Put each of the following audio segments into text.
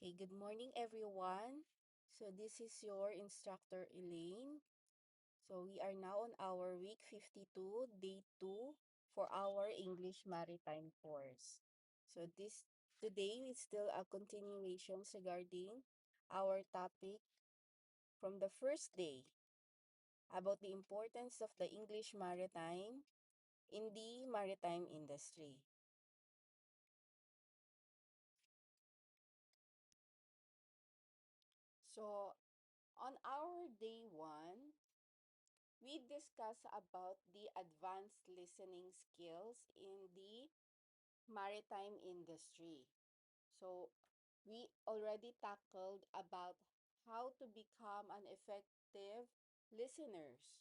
Okay, good morning everyone. So this is your instructor Elaine. So we are now on our week 52, day 2 for our English Maritime course. So today is still a continuation regarding our topic from the first day about the importance of the English Maritime in the maritime industry. So on our day 1, we discuss about the advanced listening skills in the maritime industry. So we already tackled about how to become an effective listeners.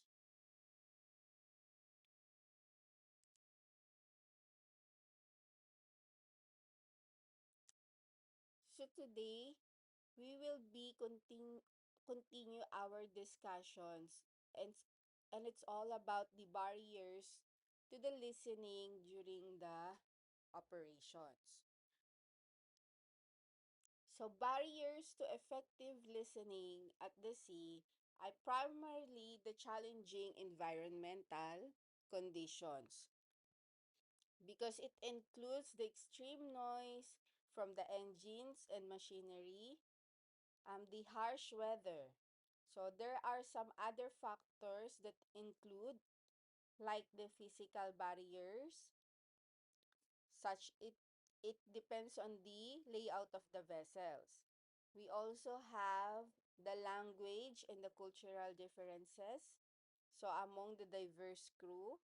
So today we will be continue our discussions and and it's all about the barriers to the listening during the operations. So barriers to effective listening at the sea are primarily the challenging environmental conditions because it includes the extreme noise from the engines and machinery, the harsh weather. So there are some other factors that include like the physical barriers, such it depends on the layout of the vessels. We also have the language and the cultural differences, so among the diverse crew,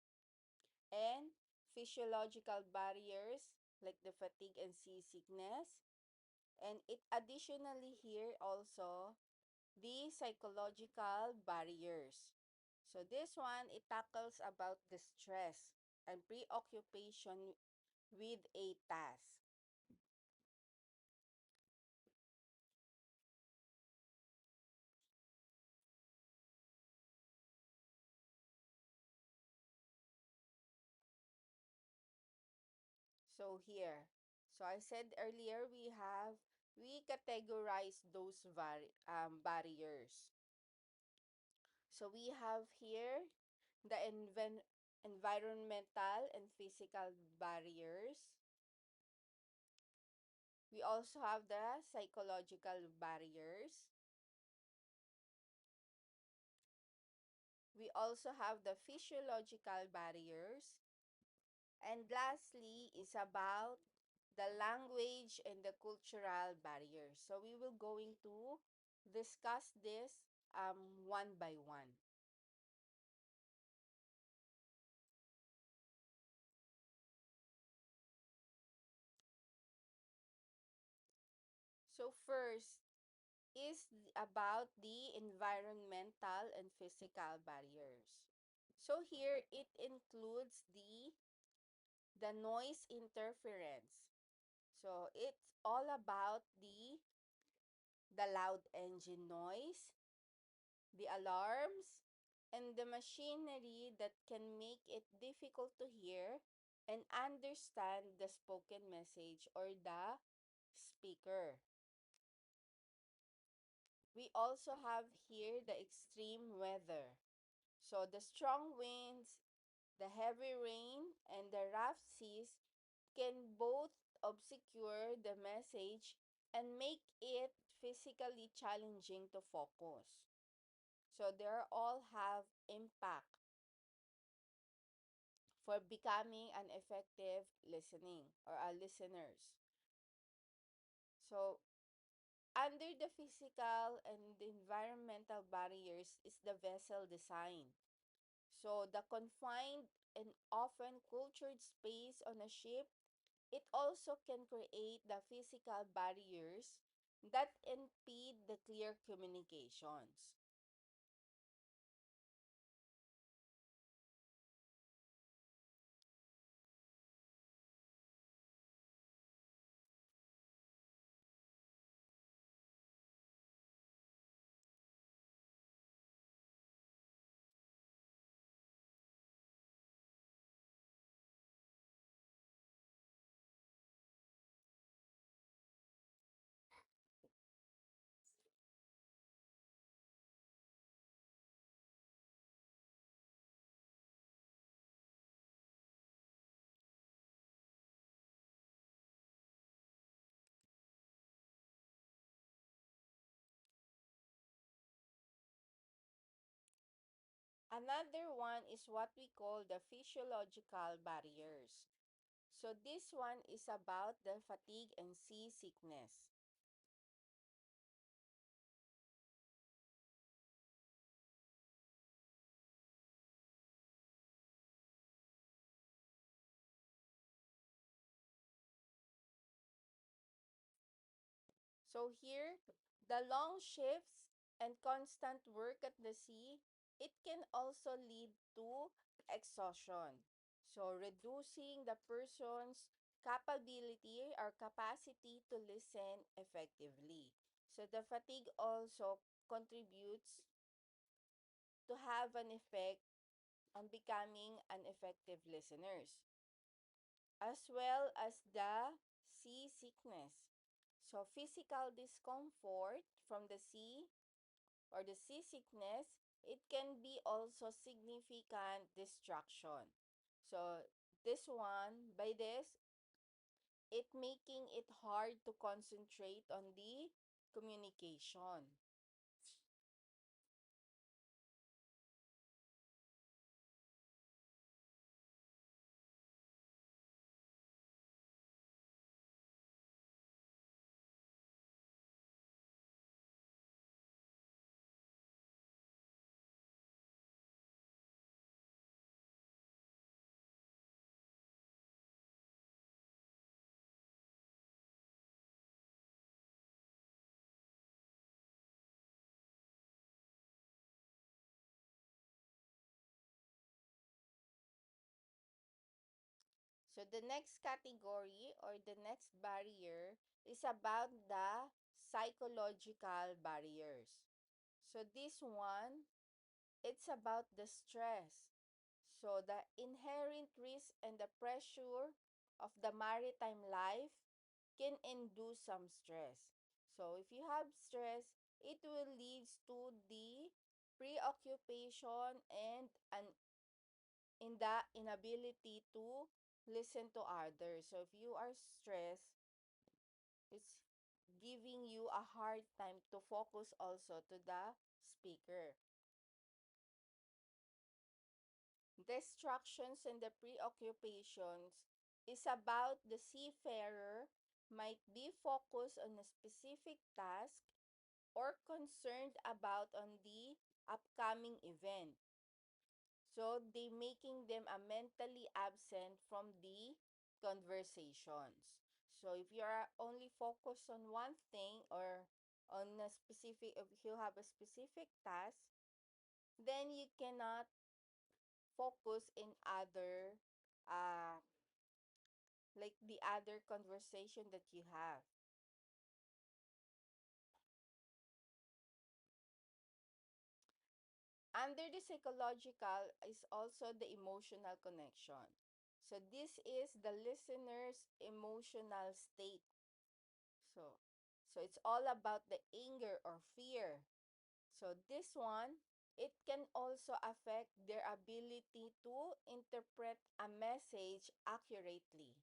and physiological barriers like the fatigue and seasickness, and it additionally here also the psychological barriers. So this one, it tackles about the stress and preoccupation with a task. So here, so I said earlier we categorize those barriers. So we have here the environmental and physical barriers. We also have the psychological barriers. We also have the physiological barriers. And lastly is about the language and the cultural barriers. So we will going to discuss this one by one. So first is about the environmental and physical barriers. So here it includes the noise interference. So it's all about the loud engine noise, the alarms, and the machinery that can make it difficult to hear and understand the spoken message or the speaker. We also have here the extreme weather. So the strong winds, the heavy rain, and the rough seas can both obscure the message and make it physically challenging to focus. So they all have impact for becoming an effective listening or a listeners. So under the physical and the environmental barriers is the vessel design. So the confined and often cultured space on a ship, it also can create the physical barriers that impede the clear communications. Another one is what we call the physiological barriers. So this one is about the fatigue and seasickness. So here, the long shifts and constant work at the sea, it can also lead to exhaustion. So reducing the person's capability or capacity to listen effectively. So the fatigue also contributes to have an effect on becoming an effective listeners, as well as the seasickness. So physical discomfort from the sea or the seasickness, it can be also significant distraction. So this one, by this, it making it hard to concentrate on the communication. So the next category or the next barrier is about the psychological barriers. So this one, it's about the stress. So the inherent risk and the pressure of the maritime life can induce some stress. So if you have stress, it will lead to the preoccupation and an in the inability to listen to others. So if you are stressed, it's giving you a hard time to focus also to the speaker. Distractions and the preoccupations is about the seafarer might be focused on a specific task or concerned about on the upcoming event. So they making them a mentally absent from the conversations. So if you are only focused on one thing or on a specific, if you have a specific task, then you cannot focus in other uh like the other conversation that you have. Under the psychological is also the emotional connection. So this is the listener's emotional state. So so it's all about the anger or fear. So this one, it can also affect their ability to interpret a message accurately.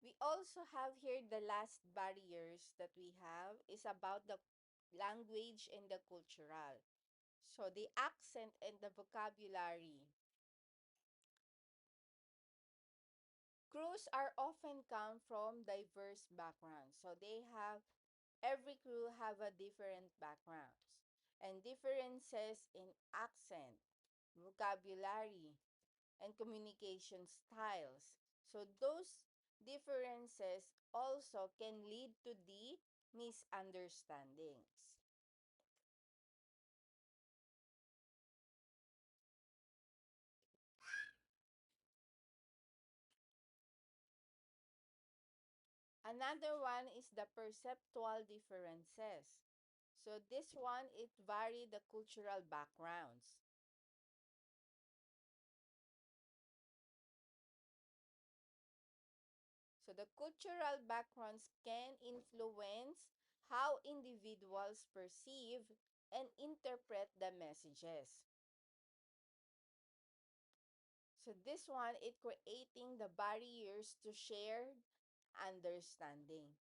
We also have here the last barriers that we have is about the language and the cultural. So the accent and the vocabulary. Crews are often come from diverse backgrounds. So they have every crew have a different backgrounds and differences in accent, vocabulary, and communication styles. So those differences also can lead to the misunderstandings. Another one is the perceptual differences. So this one, it vary the cultural backgrounds. So the cultural backgrounds can influence how individuals perceive and interpret the messages. So this one, it creating the barriers to shared understanding.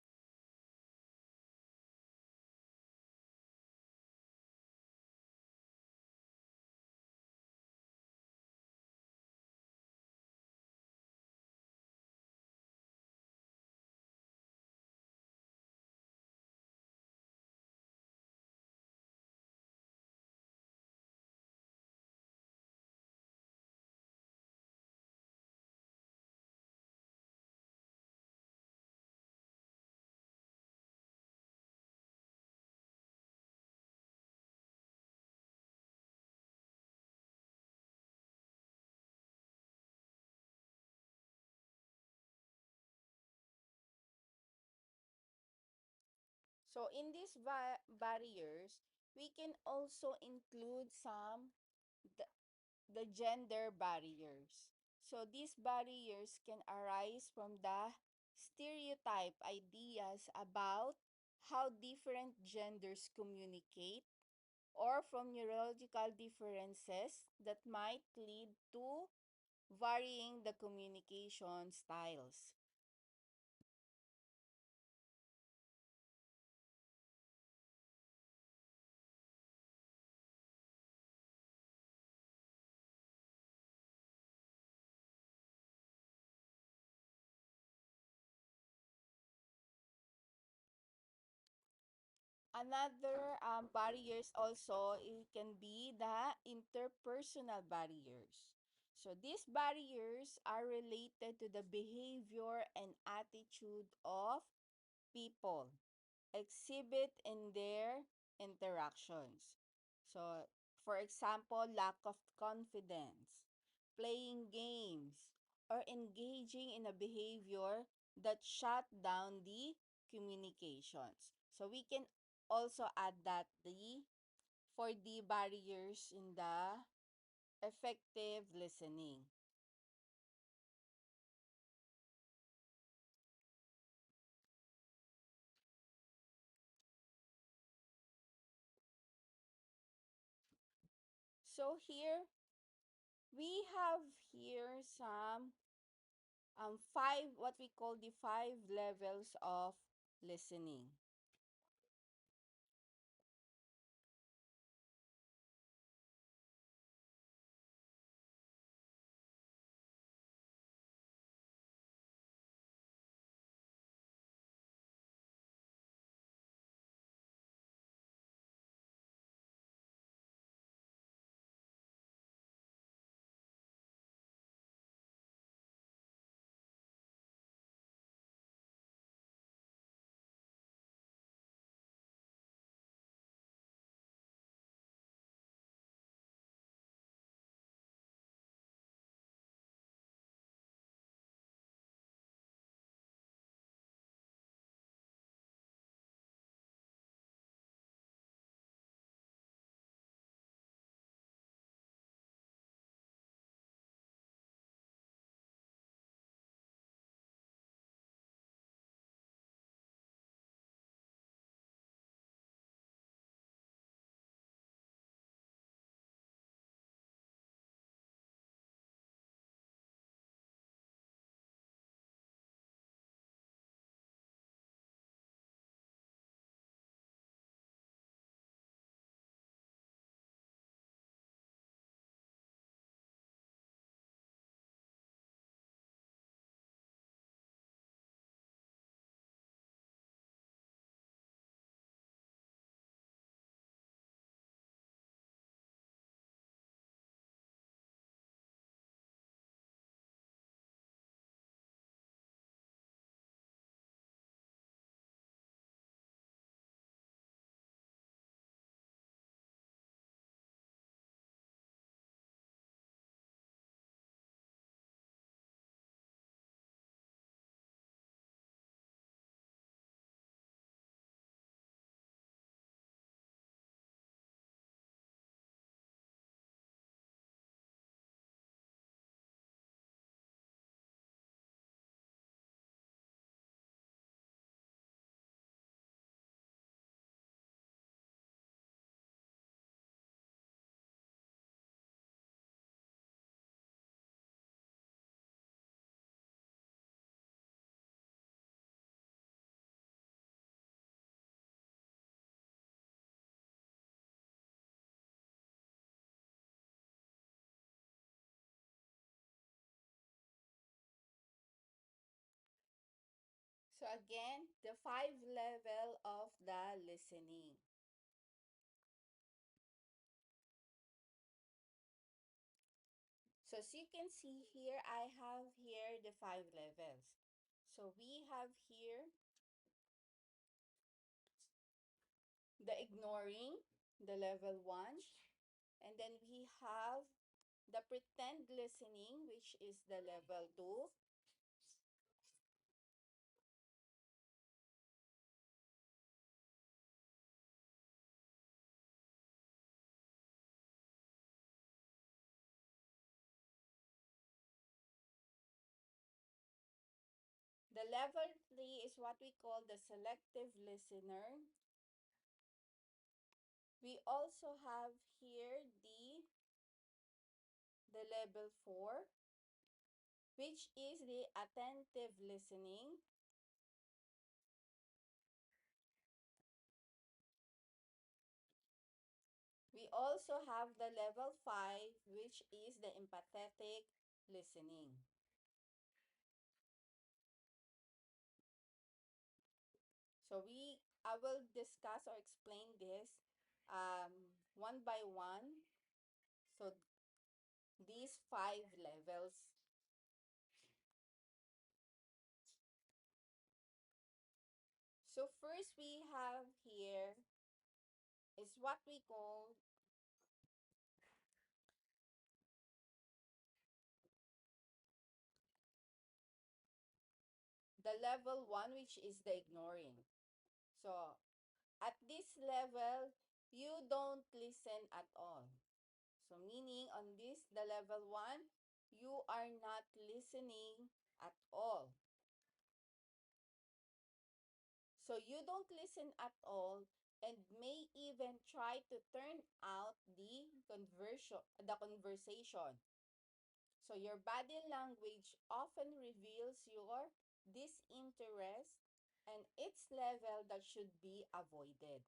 So in these barriers, we can also include the, the gender barriers. So these barriers can arise from the stereotype ideas about how different genders communicate, or from neurological differences that might lead to varying the communication styles. Another barriers also, it can be the interpersonal barriers. So these barriers are related to the behavior and attitude of people exhibit in their interactions. So, for example, lack of confidence, playing games, or engaging in a behavior that shut down the communications. So, we can also add that for the barriers in the effective listening. So here we have here some five, what we call the five levels of listening. So again, the five level of the listening. So as you can see here, I have here the five levels. So we have here the ignoring, the level 1. And then we have the pretend listening, which is the level 2. The level 3 is what we call the selective listener. We also have here the level 4, which is the attentive listening. We also have the level 5, which is the empathetic listening. So I will discuss or explain this um, one by one. So these five levels. So first we have here is what we call the level 1, which is the ignoring. So at this level, you don't listen at all. So meaning on this, the level 1, you are not listening at all. So you don't listen at all and may even try to turn out the conversation. So your body language often reveals your disinterest and its level that should be avoided.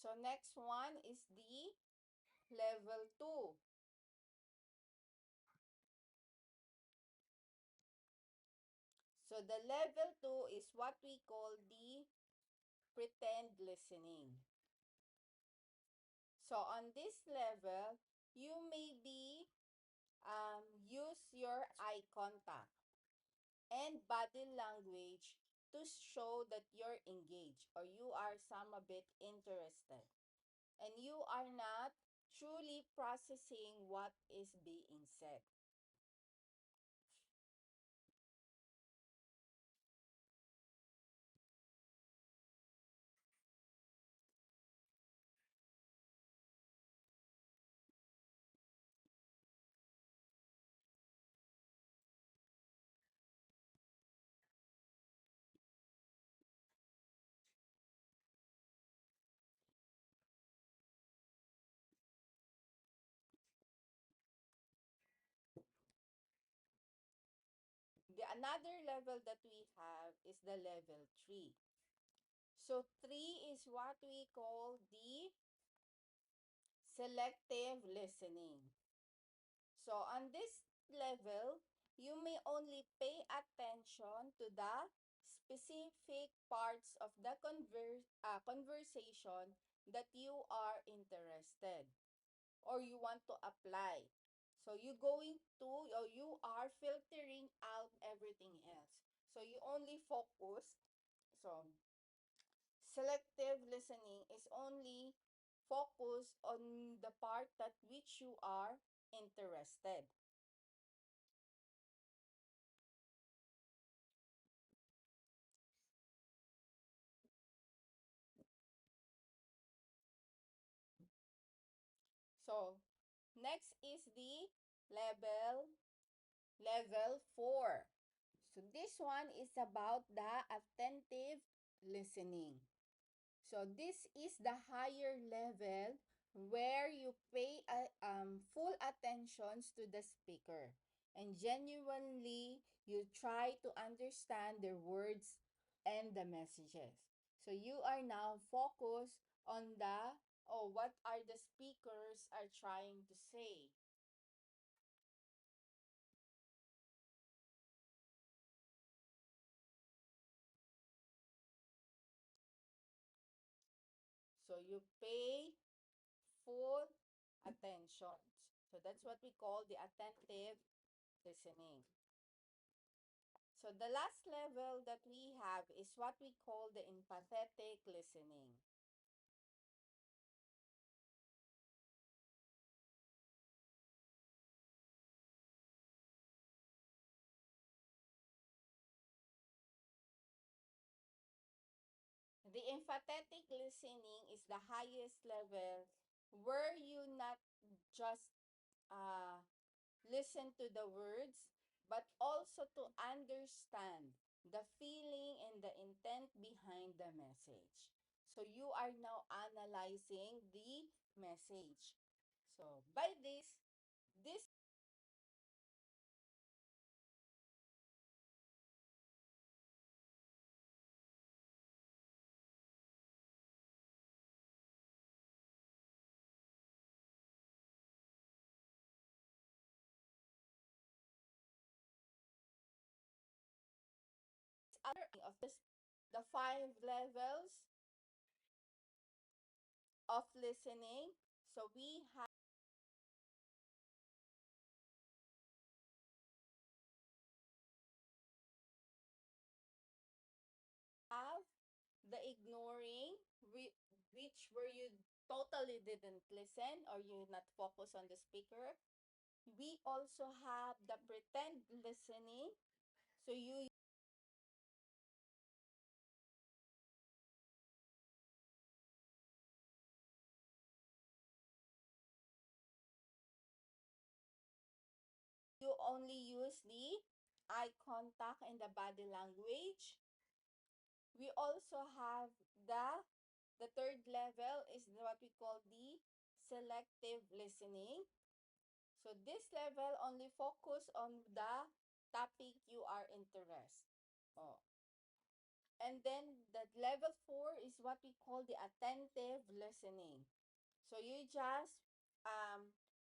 So next one is the level 2. So the level 2 is what we call the pretend listening. So on this level, you may be use your eye contact and body language to show that you're engaged or you are some a bit interested. And you are not truly processing what is being said. The another level that we have is the level 3. So 3 is what we call the selective listening. So on this level, you may only pay attention to the specific parts of the conversation that you are interested or you want to apply. So you going to or you are filtering out everything else. So you only focus. So selective listening is only focus on the part that which you are interested. So next is the level level 4. So this one is about the attentive listening. So this is the higher level where you pay full attention to the speaker and genuinely you try to understand their words and the messages. So you are now focused on the what are the speakers are trying to say. So you pay full attention. So that's what we call the attentive listening. So the last level that we have is what we call the empathetic listening. The empathetic listening is the highest level where you not just uh, listen to the words, but also to understand the feeling and the intent behind the message. So you are now analyzing the message. So by this other of this, the five levels of listening. So we have the ignoring, which where you totally didn't listen or you not focus on the speaker. We also have the pretend listening. So you only use the eye contact and the body language. We also have the third level is what we call the selective listening. So this level only focus on the topic you are interested. Oh. And then the level 4 is what we call the attentive listening. So you just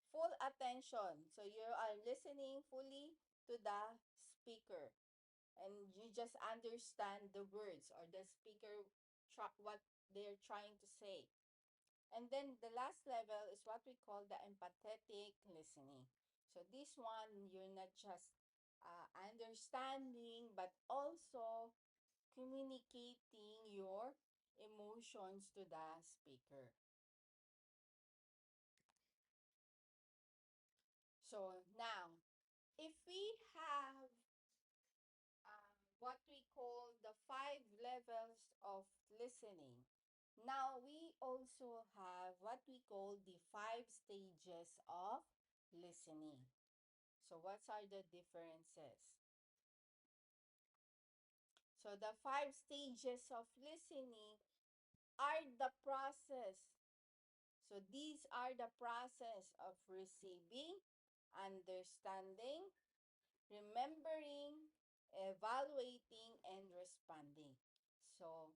full attention. So you are listening fully to the speaker and you just understand the words or the speaker what they're trying to say. And then the last level is what we call the empathetic listening. So this one, you're not just understanding, but also communicating your emotions to the speaker. So now, if we have what we call the five levels of listening, now we also have what we call the five stages of listening. So what are the differences? So the five stages of listening are the process. So these are the process of receiving, understanding, remembering, evaluating, and responding. So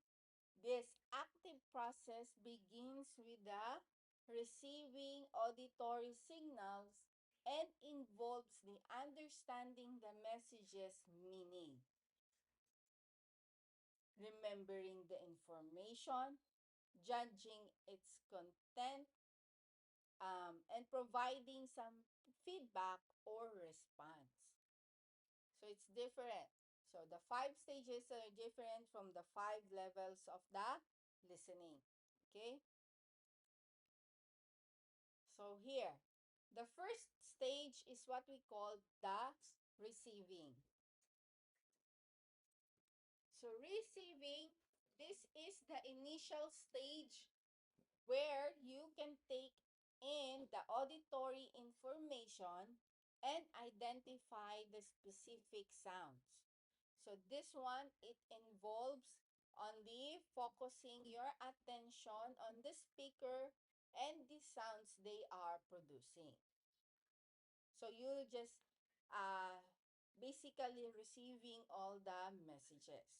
this active process begins with the receiving auditory signals and involves the understanding the message's meaning, remembering the information, judging its content, and providing some feedback or response. So it's different. So the five stages are different from the five levels of the listening. Okay? So here, the first stage is what we call the receiving. So receiving, this is the initial stage where you can take in the auditory information and identify the specific sounds. So this one, it involves on the focusing your attention on the speaker and the sounds they are producing. So you just uh, basically receiving all the messages.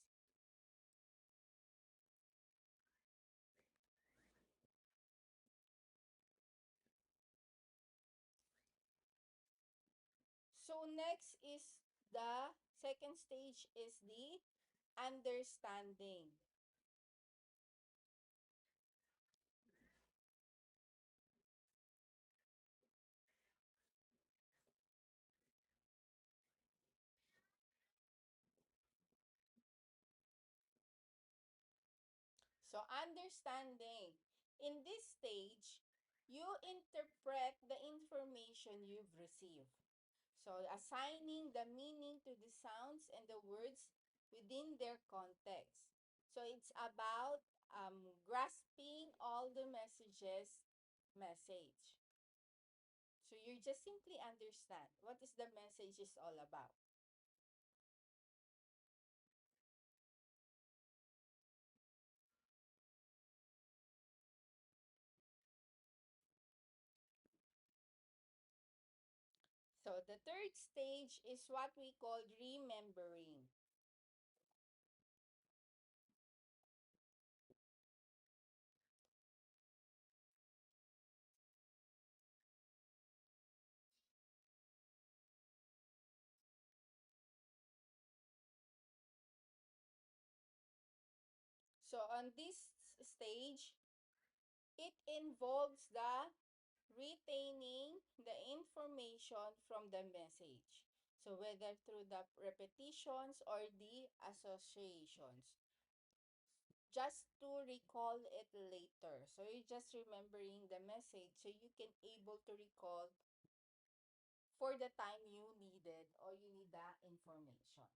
So next is the second stage is the understanding. So understanding. In this stage, you interpret the information you've received. So assigning the meaning to the sounds and the words within their context. So it's about grasping all the message. So you just simply understand what is the message is all about. So the third stage is what we call remembering. So on this stage, it involves the retaining the information from the message. So whether through the repetitions or the associations, just to recall it later. So you're just remembering the message so you can able to recall for the time you needed or you need that information.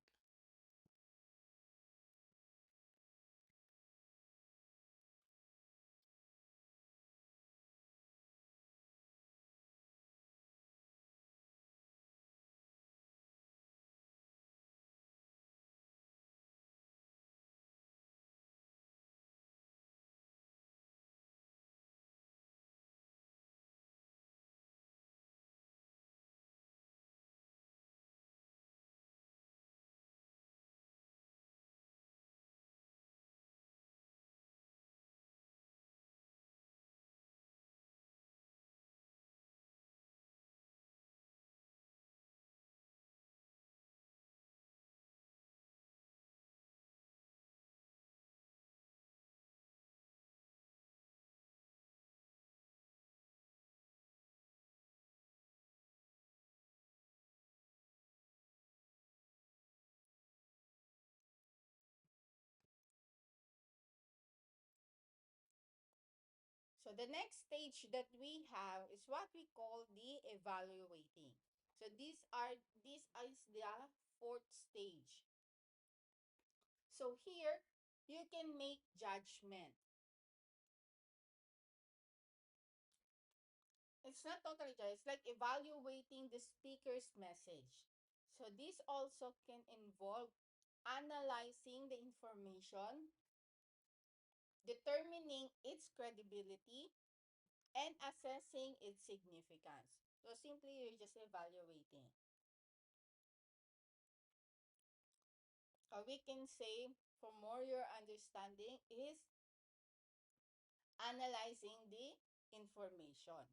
So the next stage that we have is what we call the evaluating. So this is the fourth stage. So here you can make judgment. It's not totally judge, it's like evaluating the speaker's message. So this also can involve analyzing the information, determining its credibility, and assessing its significance. So simply you're just evaluating. Or we can say, for more your understanding, is analyzing the information.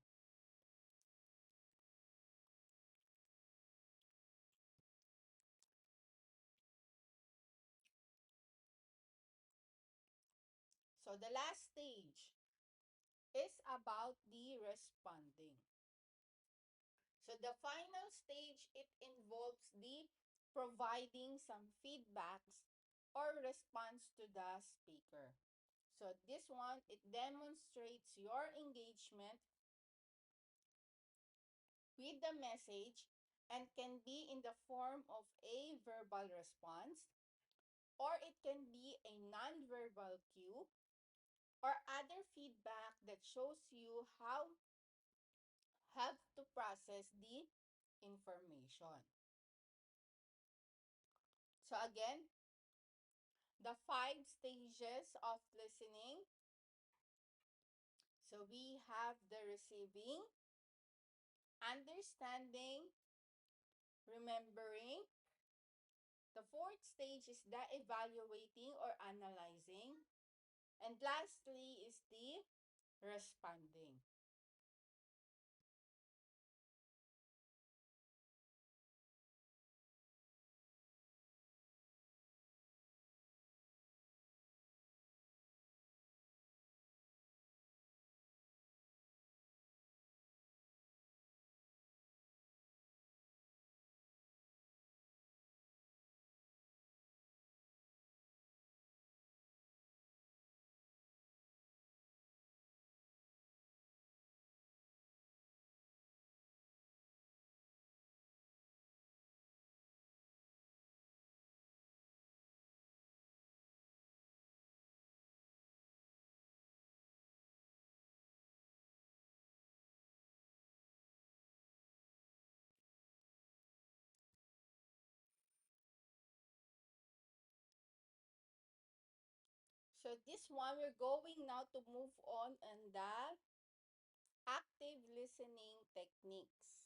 So the last stage is about the responding. So the final stage, it involves the providing some feedbacks or response to the speaker. So this one, it demonstrates your engagement with the message and can be in the form of a verbal response, or it can be a non-verbal cue or other feedback that shows you how have to process the information. So again, the five stages of listening. So So we have the receiving, understanding, remembering. The fourth stage is the evaluating or analyzing. And lastly is the responding. So this one, we're going now to move on the active listening techniques.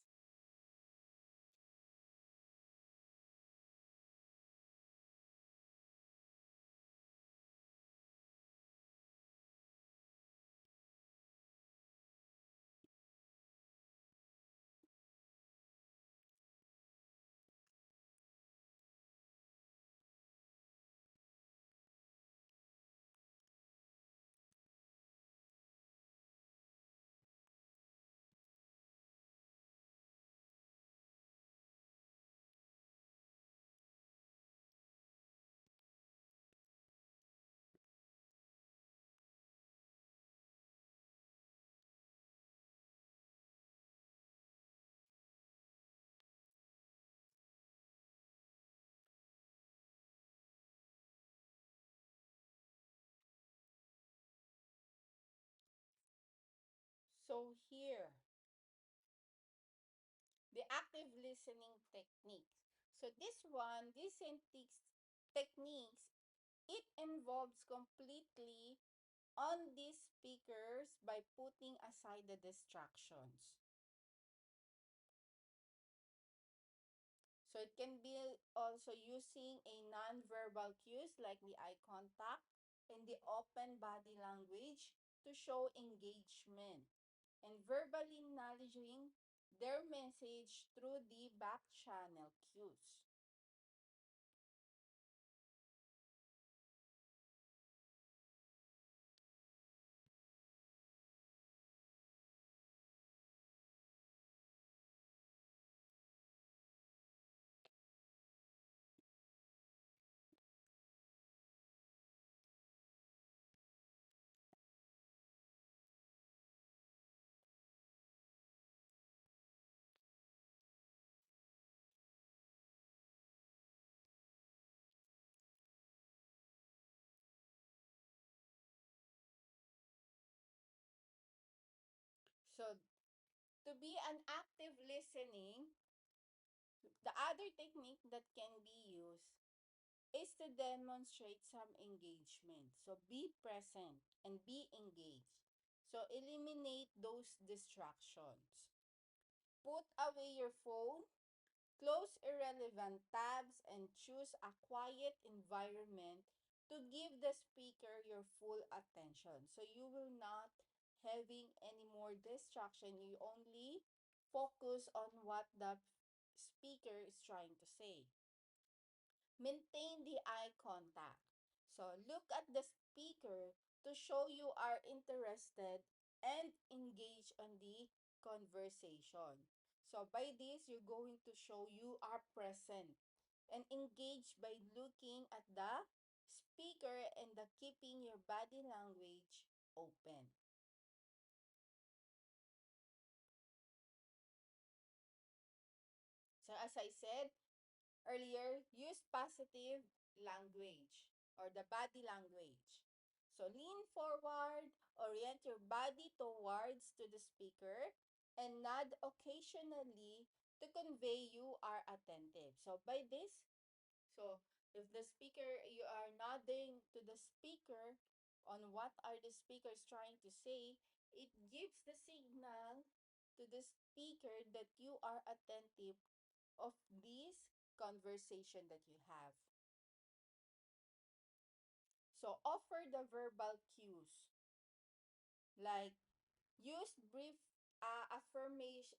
So here, the active listening technique. So this one, techniques, it involves completely on these speakers by putting aside the distractions. So it can be also using a non-verbal cues like the eye contact and the open body language to show engagement and verbally acknowledging their message through the back channel cues. So to be an active listening, the other technique that can be used is to demonstrate some engagement. So be present and be engaged. So eliminate those distractions. Put away your phone, close irrelevant tabs, and choose a quiet environment to give the speaker your full attention. So you will not having any more distraction. You only focus on what the speaker is trying to say. Maintain the eye contact. So look at the speaker to show you are interested and engage on the conversation. So by this, you're going to show you are present and engage by looking at the speaker and the keeping your body language open. So as I said earlier, use positive language or the body language. So lean forward, orient your body towards to the speaker, and nod occasionally to convey you are attentive. So by this, so if the speaker, you are nodding to the speaker on what are the speakers trying to say, It gives the signal to the speaker that you are attentive of this conversation that you have. So offer the verbal cues, like use brief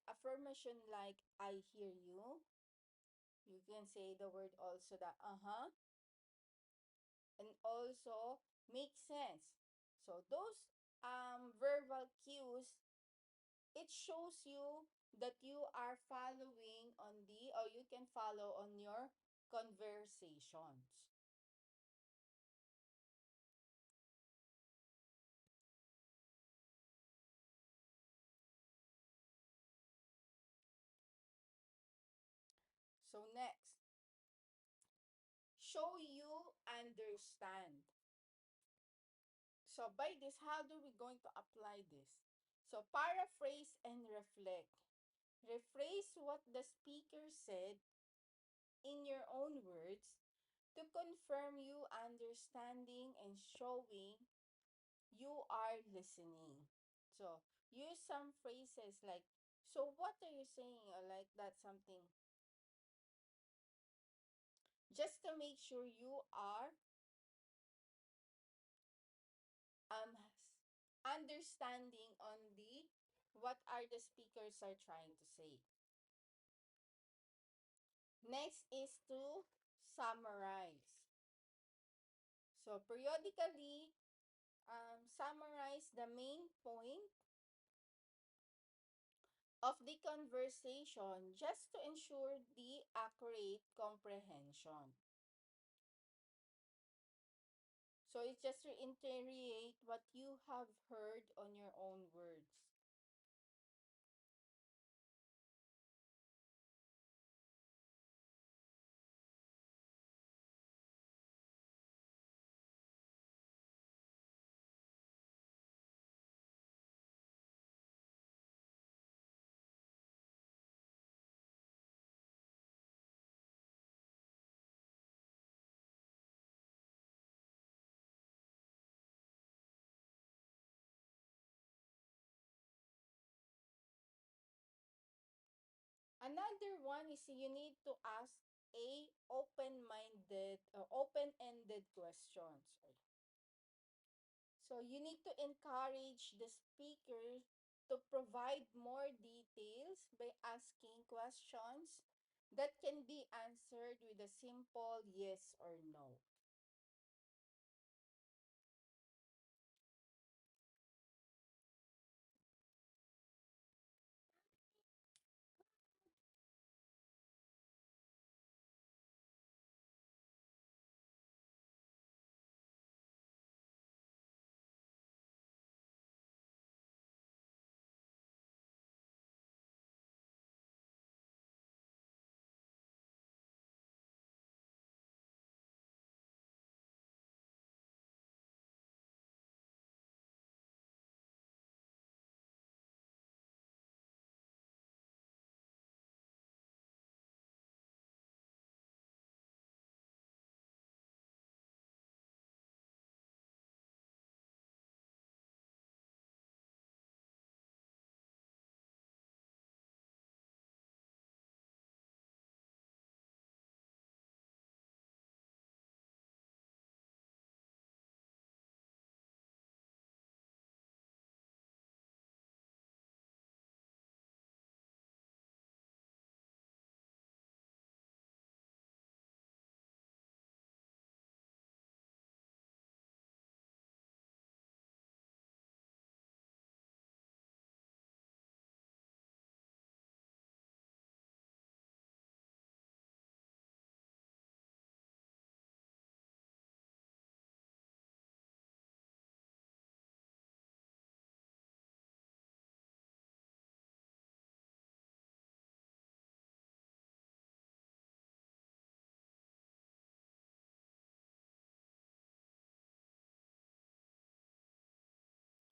affirmation like I hear you. You can say the word also that uh-huh, and also make sense. So those verbal cues, it shows you that you are following on the, or you can follow on your conversations. So next, show you understand. So by this, how do we going to apply this? So paraphrase and reflect. Rephrase what the speaker said in your own words to confirm you understanding and showing you are listening. So use some phrases like, so what are you saying? Or like that, something. Just to make sure you are um understanding on the what are the speakers are trying to say. Next is to summarize. So periodically summarize the main point of the conversation just to ensure the accurate comprehension. So it's just reiterate what you have heard on your own words. Another one is you need to ask a open-minded or open-ended questions. So you need to encourage the speaker to provide more details by asking questions that can be answered with a simple yes or no.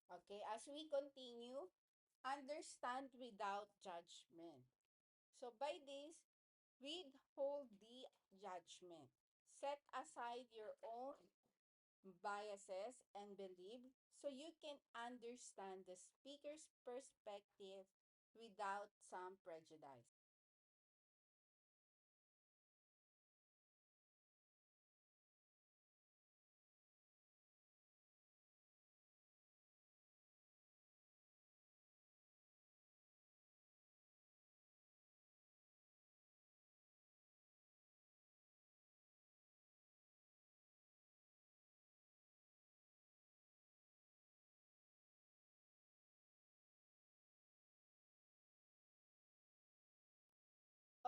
Okay, as we continue, understand without judgment. So by this, withhold the judgment. Set aside your own biases, and belief so you can understand the speaker's perspective without some prejudice.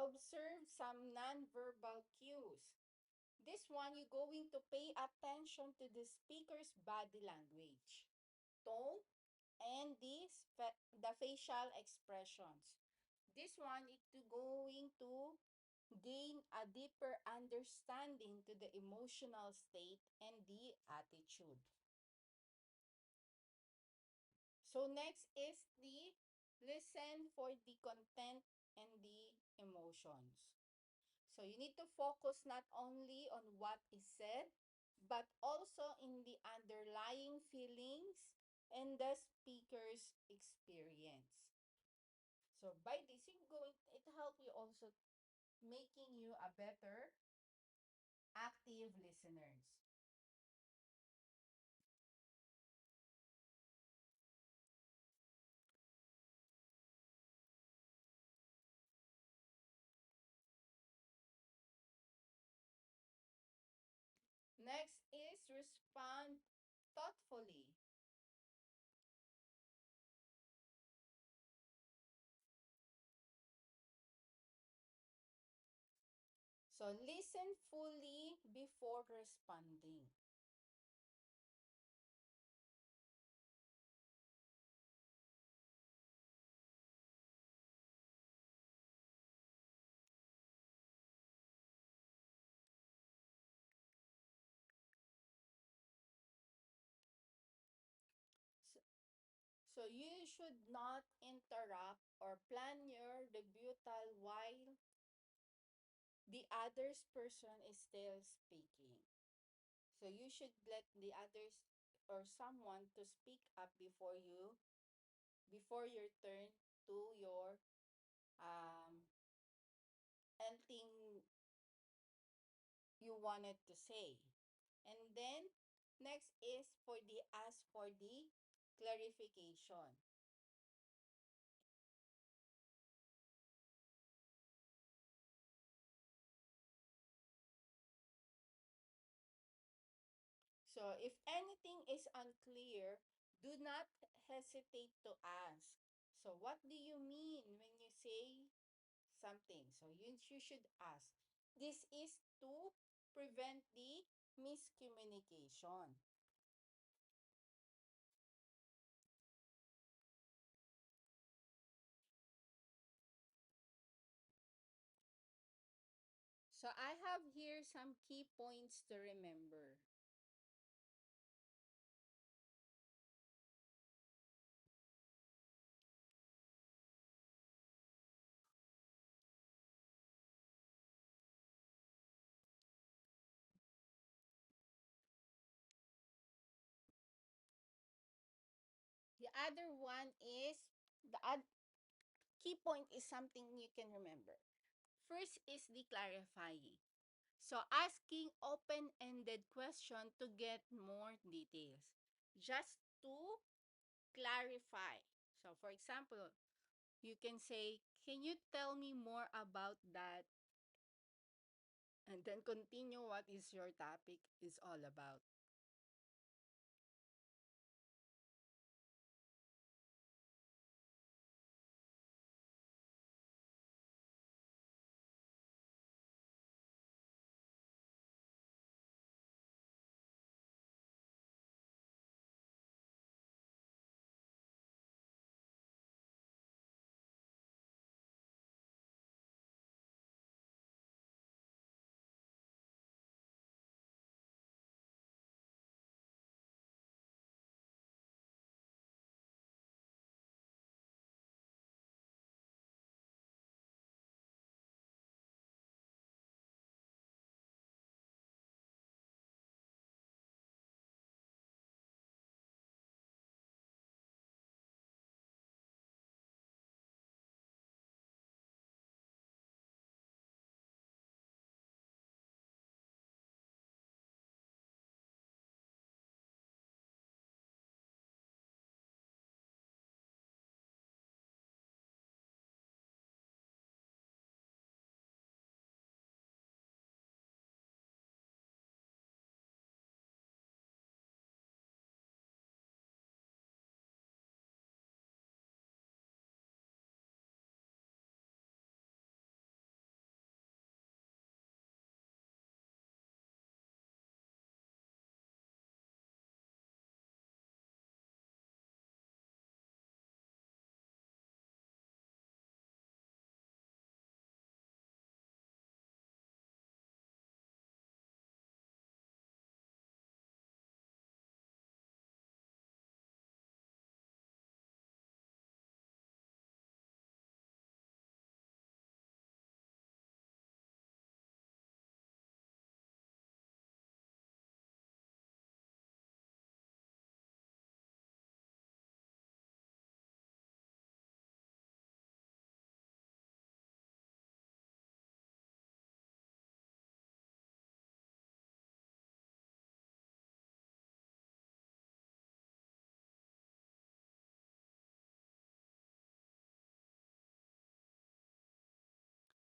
Observe some nonverbal cues. This one, you're going to pay attention to the speaker's body language, tone, and the facial expressions. This one is going to gain a deeper understanding to the emotional state and the attitude. So next is the listen for the content and the emotions. So you need to focus not only on what is said, but also in the underlying feelings and the speaker's experience. So by this, it help you also making you a better active listeners. Next is respond thoughtfully. So listen fully before responding. So, so you should not interrupt or plan your rebuttal while the other person is still speaking. So you should let the others or someone to speak up before your turn to your ending you wanted to say. And then next is for the ask for the clarification. So if anything is unclear, do not hesitate to ask. So what do you mean when you say something? So you should ask. This is to prevent the miscommunication. So I have here some key points to remember. The other one is key point is something you can remember. First is the clarifying. So asking open-ended question to get more details. Just to clarify. So for example, you can say, "Can you tell me more about that?" And then continue what is your topic is all about.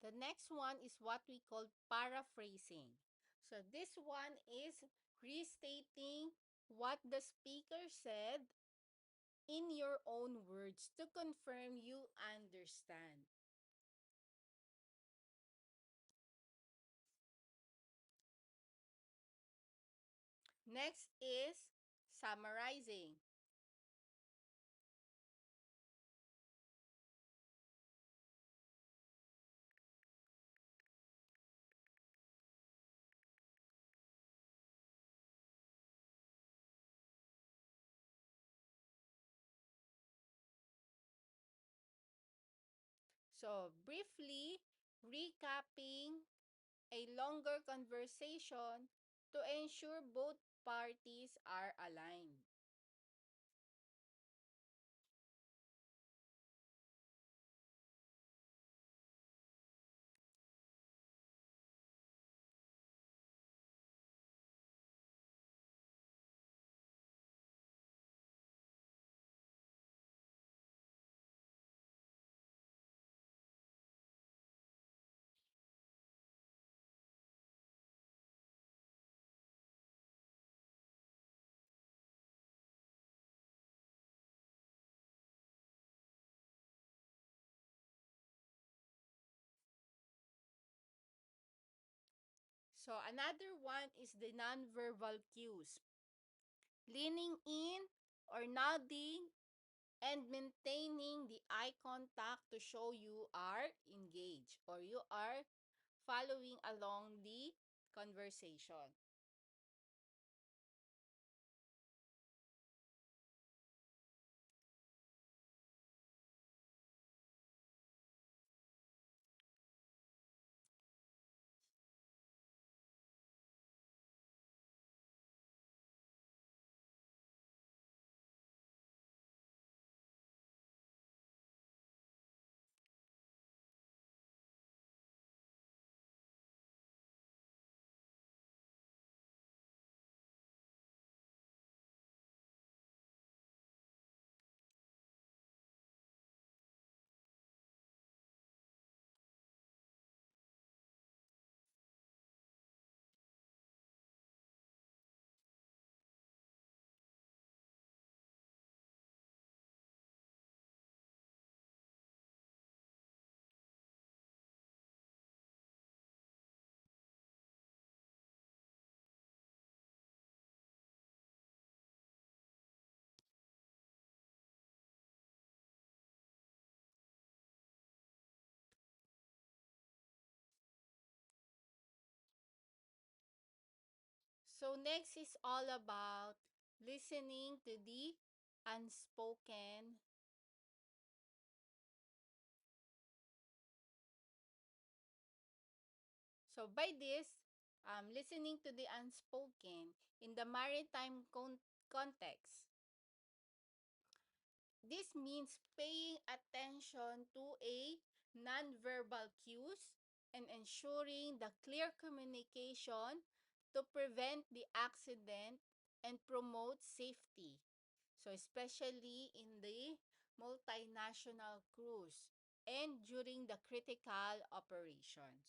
The next one is what we call paraphrasing. So this one is restating what the speaker said in your own words to confirm you understand. Next is summarizing. So, briefly recapping a longer conversation to ensure both parties are aligned. So, another one is the nonverbal cues. Leaning in or nodding and maintaining the eye contact to show you are engaged or you are following along the conversation. So next is all about listening to the unspoken. So by this, listening to the unspoken in the maritime context. This means paying attention to a nonverbal cues and ensuring the clear communication to prevent the accident and promote safety. So especially in the multinational cruise and during the critical operations.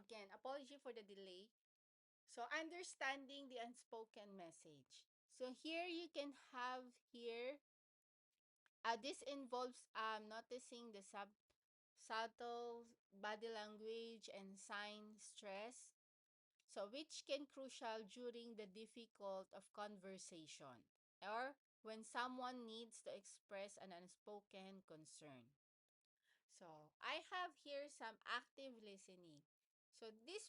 again, apology for the delay. So understanding the unspoken message. So here you can have here, this involves noticing the subtle body language and sign stress, so which can crucial during the difficult of conversation or when someone needs to express an unspoken concern. So I have here some active listening. So this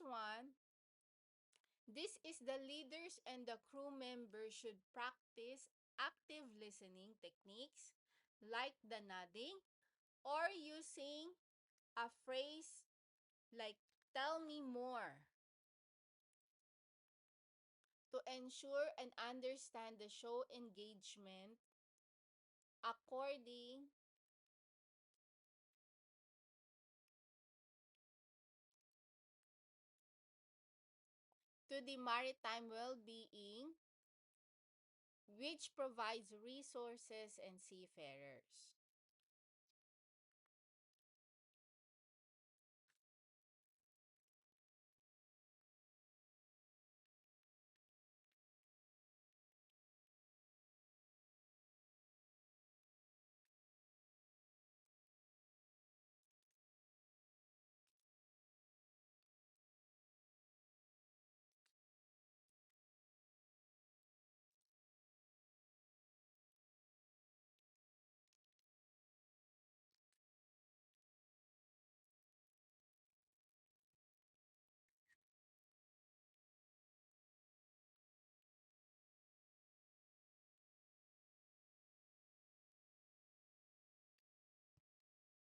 is the leaders and the crew members should practice active listening techniques like the nodding or using a phrase like tell me more to ensure and understand the show engagement according to the maritime well-being, which provides resources and seafarers.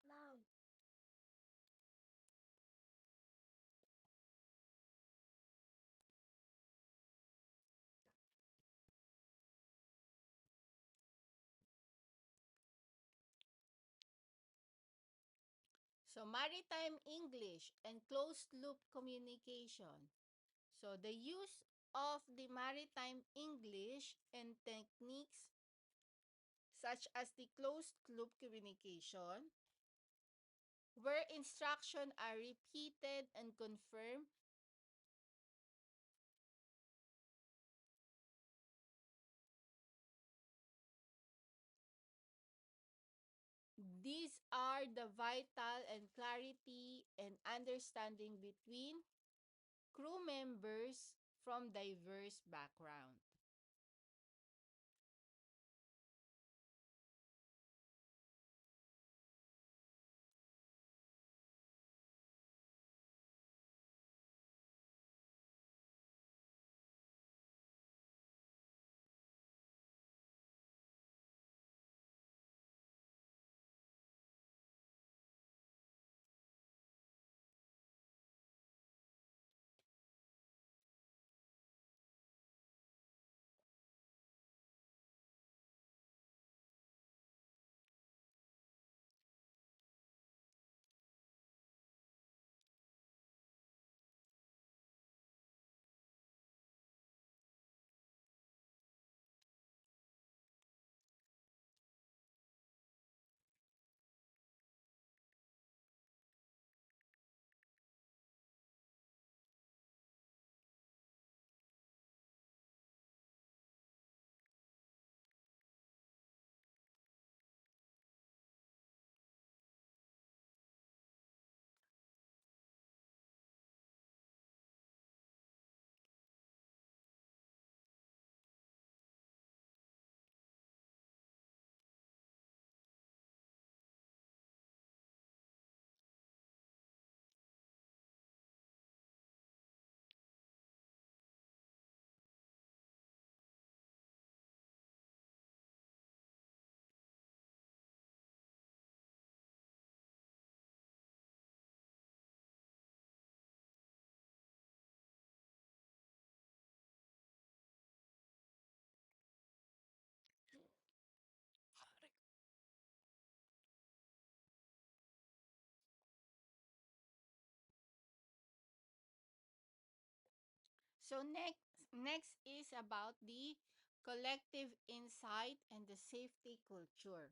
Loud. So maritime English and closed loop communication. So the use of the maritime English and techniques such as the closed loop communication, where instructions are repeated and confirmed. These are the vital and clarity and understanding between crew members from diverse backgrounds. So next is about the collective insight and the safety culture.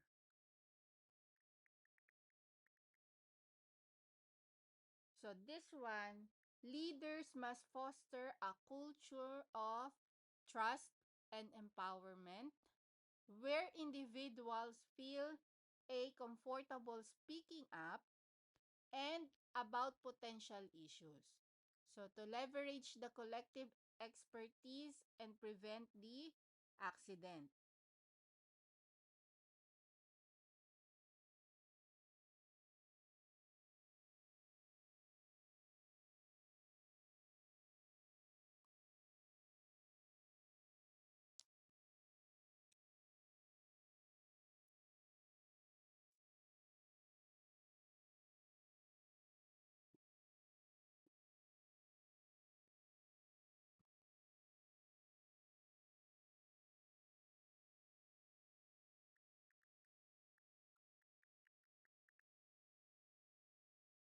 So this one Leaders must foster a culture of trust and empowerment where individuals feel a comfortable speaking up and about potential issues. So to leverage the collective expertise and prevent the accident.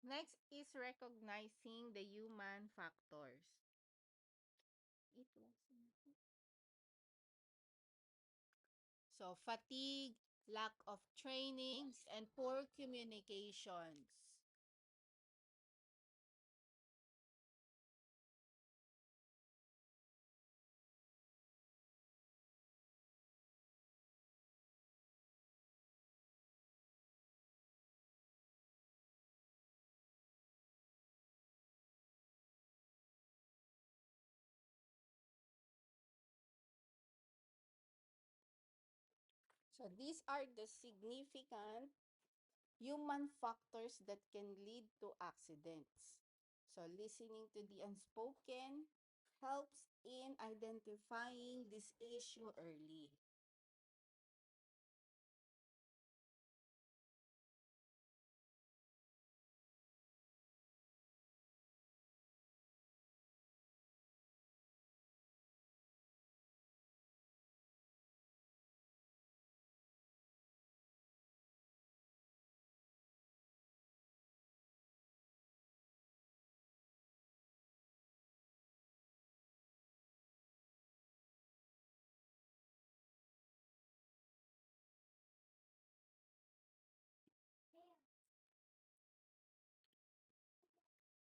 Next is recognizing the human factors. It was so fatigue, lack of trainings, and poor communications. So these are the significant human factors that can lead to accidents. So listening to the unspoken helps in identifying this issue early.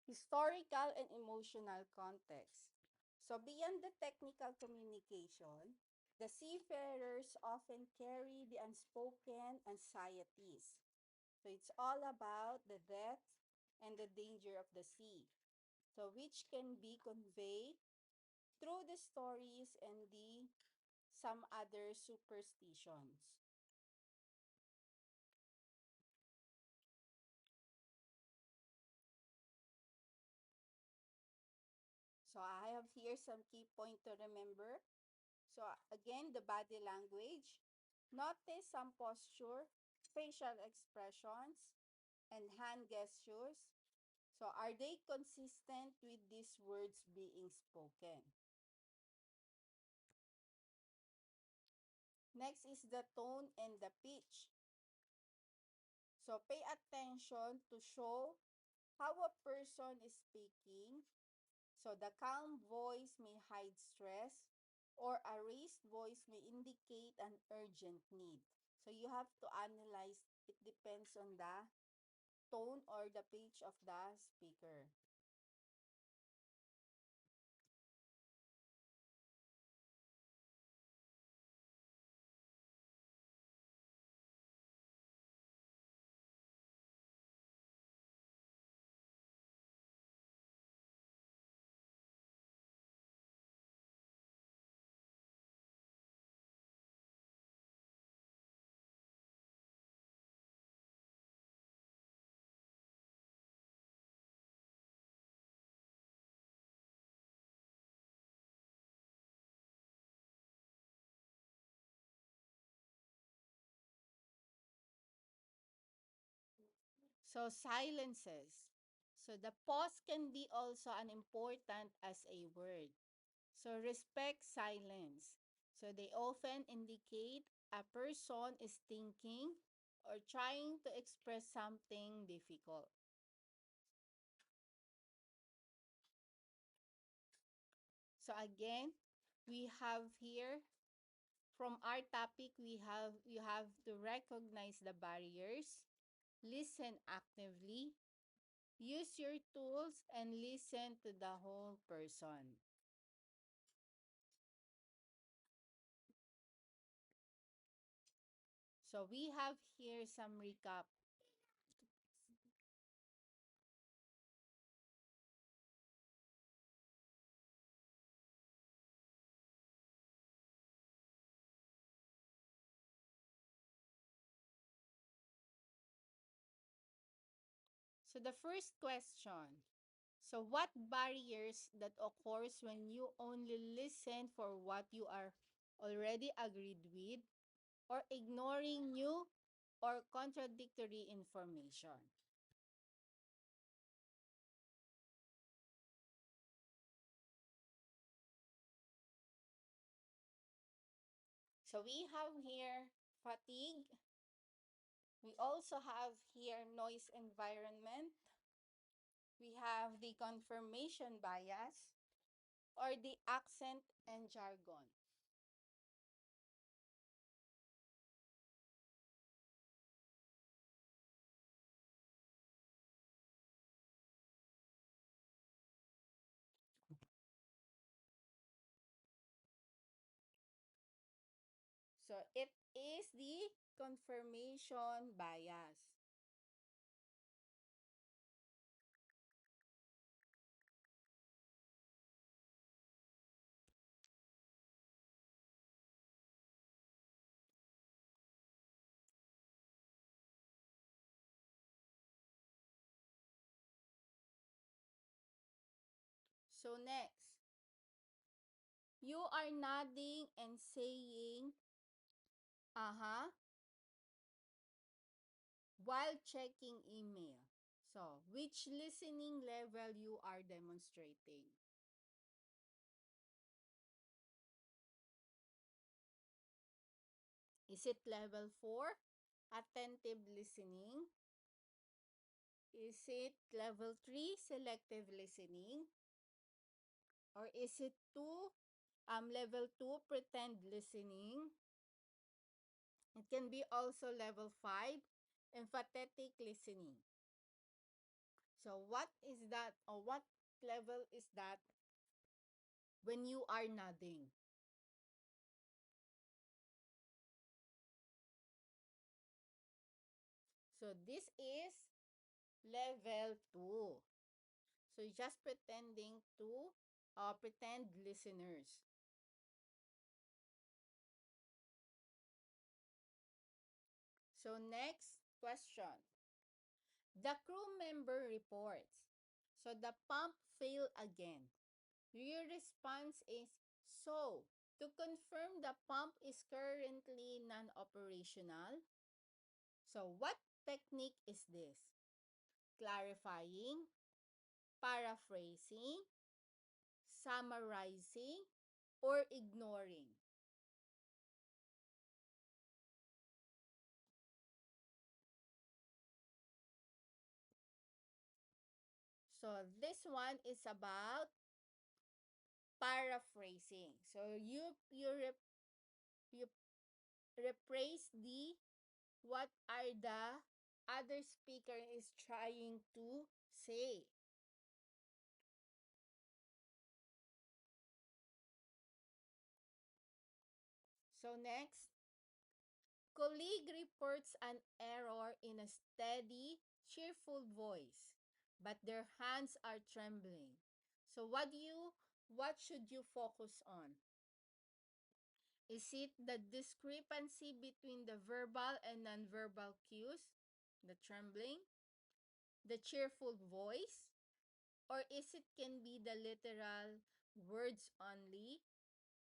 Historical and emotional context. So beyond the technical communication, the seafarers often carry the unspoken anxieties. So it's all about the depth and the danger of the sea. So which can be conveyed through the stories and the some other superstitions. So I have here some key point to remember. So again, the body language. Notice some posture, facial expressions, and hand gestures. So are they consistent with these words being spoken? Next is the tone and the pitch. So pay attention to show how a person is speaking. So the calm voice may hide stress, or a raised voice may indicate an urgent need. So you have to analyze, it depends on the tone or the pitch of the speaker. So silences. So the pause can be also an important as a word. So respect silence. So they often indicate a person is thinking or trying to express something difficult. So again, we have here from our topic we have you have to recognize the barriers, listen actively, Use your tools and listen to the whole person. So we have here some recap. So the first question. So what barriers that occurs when you only listen for what you are already agreed with or ignoring new or contradictory information? So we have here fatigue. We also have here noise environment. We have the confirmation bias or the accent and jargon. So it is the confirmation bias. So next, you are nodding and saying, uh-huh, while checking email. So, which listening level you are demonstrating? Is it level 4, attentive listening? Is it level 3, selective listening? Or is it level 2, pretend listening? It can be also level 5, empathetic listening. So what is that, or what level is that when you are nodding? So this is level 2. So you're just pretending to pretend listeners. So next question. The crew member reports. So the pump failed again. Your response is, so, to confirm the pump is currently non-operational. So what technique is this? Clarifying, paraphrasing, summarizing, or ignoring? So this one is about paraphrasing. So you rephrase the what are the other speaker is trying to say. So next, colleague reports an error in a steady, cheerful voice, but their hands are trembling. So what should you focus on? Is it the discrepancy between the verbal and nonverbal cues, the trembling, the cheerful voice, or is it can be the literal words only,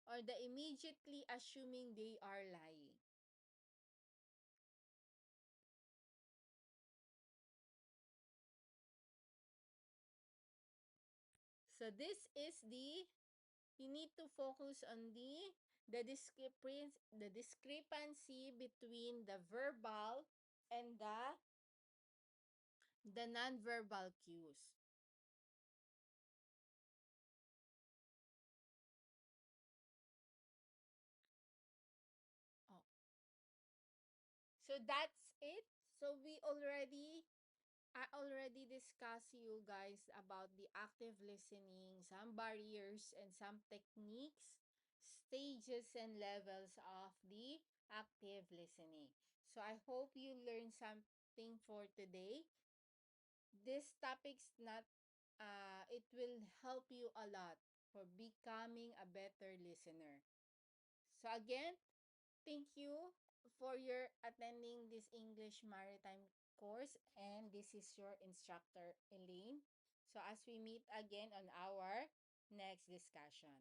or the immediately assuming they are lying? So this is you need to focus on the discrepancy between the verbal and the nonverbal cues. Oh, so that's it. So we already I already discussed you guys about the active listening, some barriers and some techniques, stages and levels of the active listening. So I hope you learned something for today. This topic's not it will help you a lot for becoming a better listener. So again, thank you for your attending this English Maritime course, and this is your instructor Elaine. So as we meet again on our next discussion.